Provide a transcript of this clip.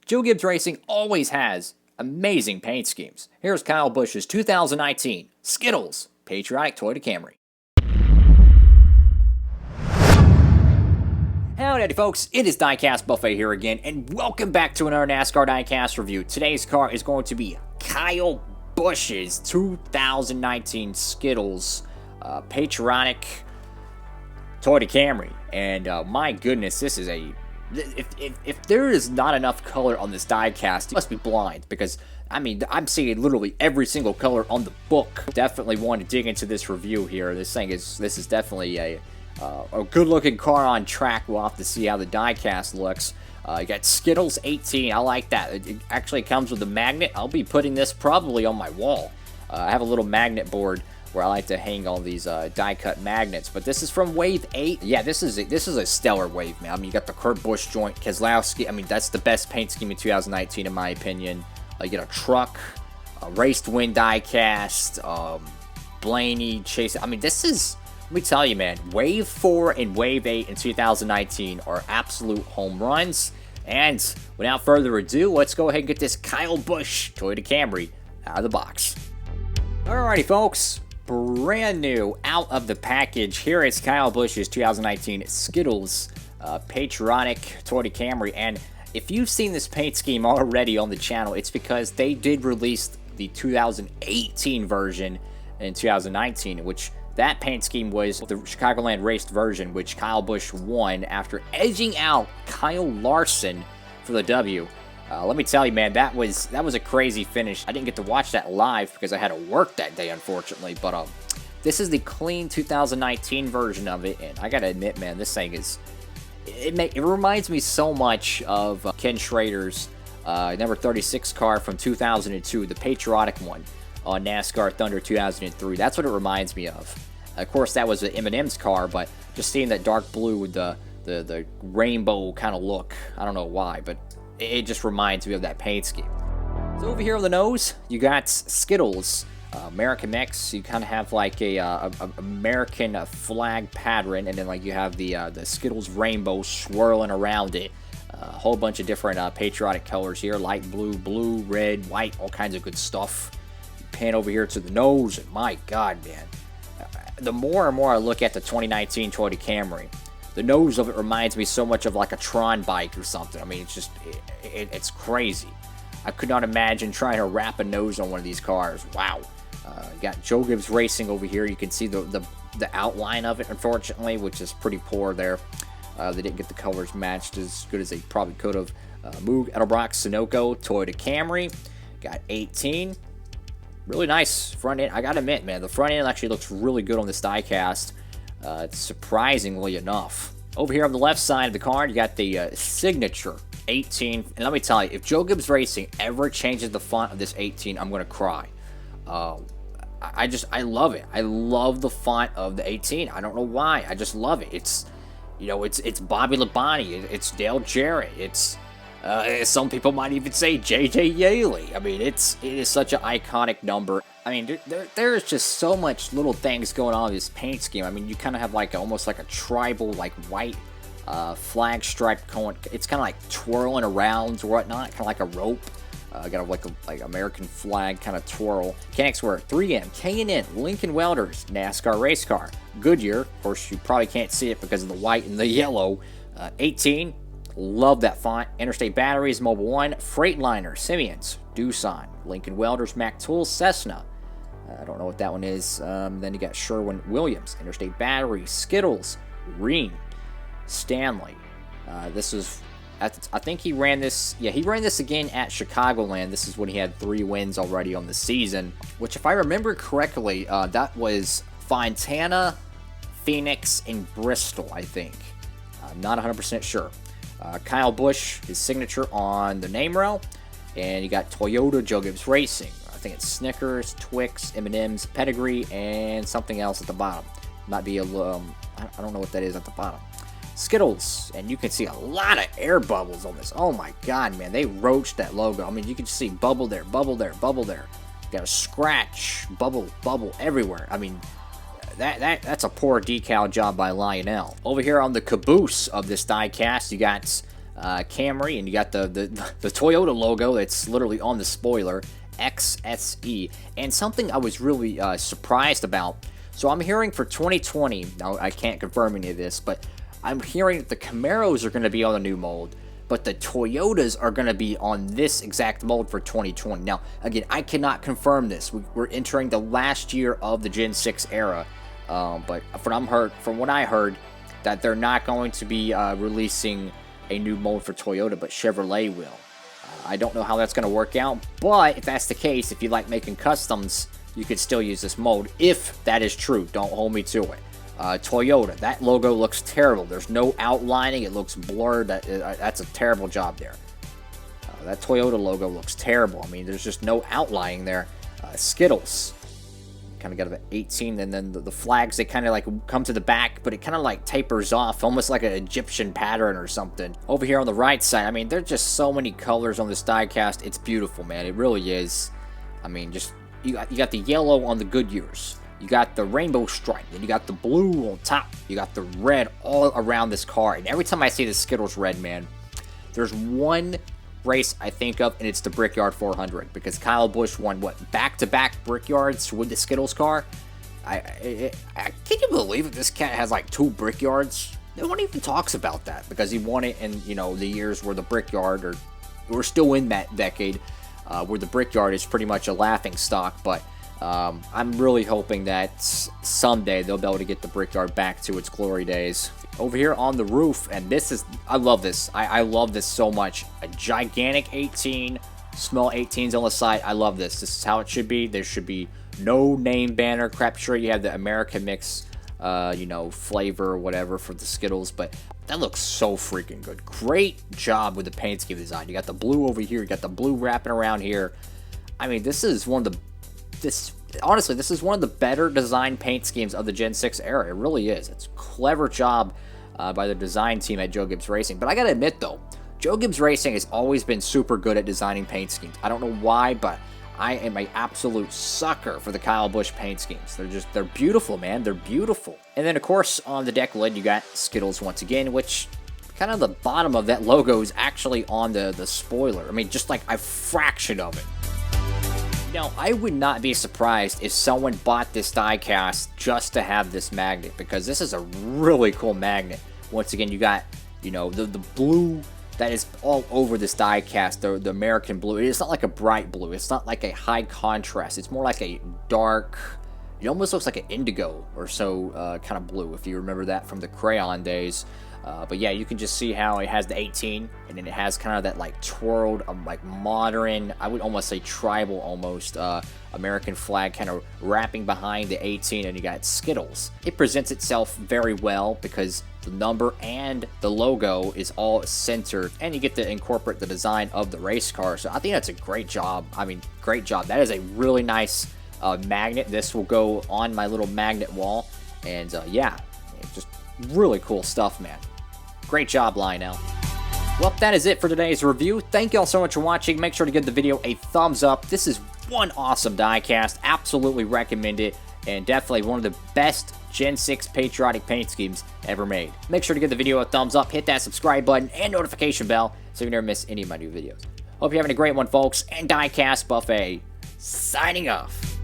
Joe Gibbs Racing always has amazing paint schemes. Here's Kyle Busch's 2019 Skittles Patriotic Toyota Camry. Howdy folks, it is Diecastbuffet here again, and welcome back to another NASCAR Diecast review. Today's car is going to be Kyle Busch's 2019 Skittles Patriotic Toyota Camry. And my goodness, this is a... If there is not enough color on this diecast, you must be blind, because I mean, I'm seeing literally every single color on the book. Definitely want to dig into this review here. This is definitely a good-looking car on track. We'll have to see how the diecast looks. You got Skittles 18. I like that. It actually comes with a magnet. I'll be putting this probably on my wall. I have a little magnet board where I like to hang all these die-cut magnets. But this is from Wave 8. Yeah, this is a stellar wave, man. I mean, you got the Kurt Busch joint, Keselowski. I mean, that's the best paint scheme in 2019, in my opinion. You get a truck, a race-to-win die-cast, Blaney, Chase. I mean, this is... Let me tell you, man, Wave 4 and Wave 8 in 2019 are absolute home runs. And without further ado, let's go ahead and get this Kyle Busch Toyota Camry out of the box. Alrighty, folks. Brand new out of the package. Here is Kyle Busch's 2019 Skittles Patriotic Toyota Camry. And if you've seen this paint scheme already on the channel, it's because they did release the 2018 version in 2019, which that paint scheme was the Chicagoland raced version, which Kyle Busch won after edging out Kyle Larson for the W. Let me tell you, man, that was a crazy finish. I didn't get to watch that live because I had to work that day, unfortunately. But this is the clean 2019 version of it, and I gotta admit, man, this thing is it reminds me so much of Ken Schrader's number 36 car from 2002, the Patriotic one on NASCAR Thunder 2003. That's what it reminds me of. Of course, that was an M&M's car, but just seeing that dark blue with the rainbow kind of look, I don't know why, but it just reminds me of that paint scheme. So over here on the nose, you got Skittles, American mix. You kind of have like a American flag pattern, and then like you have the Skittles rainbow swirling around it. A whole bunch of different patriotic colors here: light blue, blue, red, white, all kinds of good stuff. Pan over here to the nose, and my God, man, the more and more I look at the 2019 Toyota Camry, the nose of it reminds me so much of like a Tron bike or something. I mean, it's just, it's crazy. I could not imagine trying to wrap a nose on one of these cars. Wow. You got Joe Gibbs Racing over here. You can see the outline of it, unfortunately, which is pretty poor there. They didn't get the colors matched as good as they probably could have. Moog, Edelbrock, Sunoco, Toyota Camry. Got 18. Really nice front end. I gotta admit, man, the front end actually looks really good on this diecast. Surprisingly enough. Over here on the left side of the car, you got the signature 18. And let me tell you, if Joe Gibbs Racing ever changes the font of this 18, I'm gonna cry. I love it. I love the font of the 18. I don't know why. I just love it. It's, you know, it's Bobby Labonte. It's Dale Jarrett. It's some people might even say J.J. Yaley. I mean, it is such an iconic number. I mean, there's just so much little things going on in this paint scheme. I mean, you kind of have like almost like a tribal, like white flag stripe going. It's kind of like twirling around or whatnot, kind of like a rope. Got a, like American flag kind of twirl. Mechanics were 3M, K&N, Lincoln Welders, NASCAR race car, Goodyear. Of course, you probably can't see it because of the white and the yellow. 18. Love that font. Interstate Batteries, Mobile One, Freightliner, Simeon's, Doosan, Lincoln Welders, Mac Tools, Cessna. I don't know what that one is. Then you got Sherwin-Williams, Interstate Batteries, Skittles, Rheem, Stanley. This is, I think he ran this. Yeah, he ran this again at Chicagoland. This is when he had 3 wins already on the season. Which, if I remember correctly, that was Fontana, Phoenix, and Bristol, I think. I'm not 100% sure. Kyle Busch, his signature on the name rail, and you got Toyota, Joe Gibbs Racing. I think it's Snickers, Twix, M&M's, Pedigree, and something else at the bottom. Might be a I don't know what that is at the bottom. Skittles, and you can see a lot of air bubbles on this. Oh my God, man, they roached that logo. I mean, you can just see bubble there, bubble there, bubble there. You got a scratch, bubble everywhere. I mean, that's a poor decal job by Lionel. Over here on the caboose of this diecast, you got Camry, and you got the Toyota logo that's literally on the spoiler, XSE. And something I was really surprised about, so I'm hearing for 2020, now I can't confirm any of this, but I'm hearing that the Camaros are going to be on the new mold, but the Toyotas are going to be on this exact mold for 2020. Now, again, I cannot confirm this. We're entering the last year of the Gen 6 era, but from what I heard, that they're not going to be releasing a new mold for Toyota, but Chevrolet will. I don't know how that's going to work out, but if that's the case, if you like making customs, you could still use this mold, if that is true. Don't hold me to it. Toyota, that logo looks terrible. There's no outlining. It looks blurred. That's a terrible job there. That Toyota logo looks terrible. I mean, there's just no outlining there. Skittles, kind of got an 18, and then the flags, they kind of like come to the back, but it kind of like tapers off, almost like an Egyptian pattern or something. Over here on the right side, I mean, there's just so many colors on this diecast. It's beautiful, man. It really is. I mean, just you got the yellow on the Goodyears. You got the rainbow stripe, then you got the blue on top, you got the red all around this car. And every time I see the Skittles red, man, there's one race I think of, and it's the Brickyard 400, because Kyle Busch won, what, back-to-back Brickyards with the Skittles car? Can you believe it? This cat has like 2 Brickyards? No one even talks about that, because he won it in, you know, the years where the Brickyard, or we're still in that decade, where the Brickyard is pretty much a laughing stock. But I'm really hoping that someday they'll be able to get the Brickyard back to its glory days. Over here on the roof, and this is, I love this. I love this so much. A gigantic 18, small 18s on the side. I love this. This is how it should be. There should be no name banner crap. Sure, you have the American mix, you know, flavor or whatever for the Skittles, but that looks so freaking good. Great job with the paint scheme design. You got the blue over here. You got the blue wrapping around here. I mean, this is one of the honestly, this is one of the better design paint schemes of the Gen 6 era. It really is. It's a clever job by the design team at Joe Gibbs Racing. But I gotta admit, though, Joe Gibbs Racing has always been super good at designing paint schemes. I don't know why, but I am an absolute sucker for the Kyle Busch paint schemes. They're beautiful, man. They're beautiful. And then, of course, on the deck lid, you got Skittles once again, which kind of the bottom of that logo is actually on the spoiler. I mean, just like a fraction of it. Now, I would not be surprised if someone bought this diecast just to have this magnet, because this is a really cool magnet. Once again, you got, you know, the blue that is all over this diecast, the American blue. It's not like a bright blue. It's not like a high contrast. It's more like a dark, it almost looks like an indigo or so kind of blue, if you remember that from the crayon days. But yeah, you can just see how it has the 18, and then it has kind of that like twirled, like modern, I would almost say tribal almost, American flag kind of wrapping behind the 18, and you got Skittles. It presents itself very well because the number and the logo is all centered, and you get to incorporate the design of the race car. So I think that's a great job. I mean, great job. That is a really nice magnet. This will go on my little magnet wall, and yeah, just really cool stuff, man. Great job, Lionel. Well, that is it for today's review. Thank y'all so much for watching. Make sure to give the video a thumbs up. This is one awesome diecast. Absolutely recommend it. And definitely one of the best Gen 6 patriotic paint schemes ever made. Make sure to give the video a thumbs up. Hit that subscribe button and notification bell so you never miss any of my new videos. Hope you're having a great one, folks. And Diecastbuffet signing off.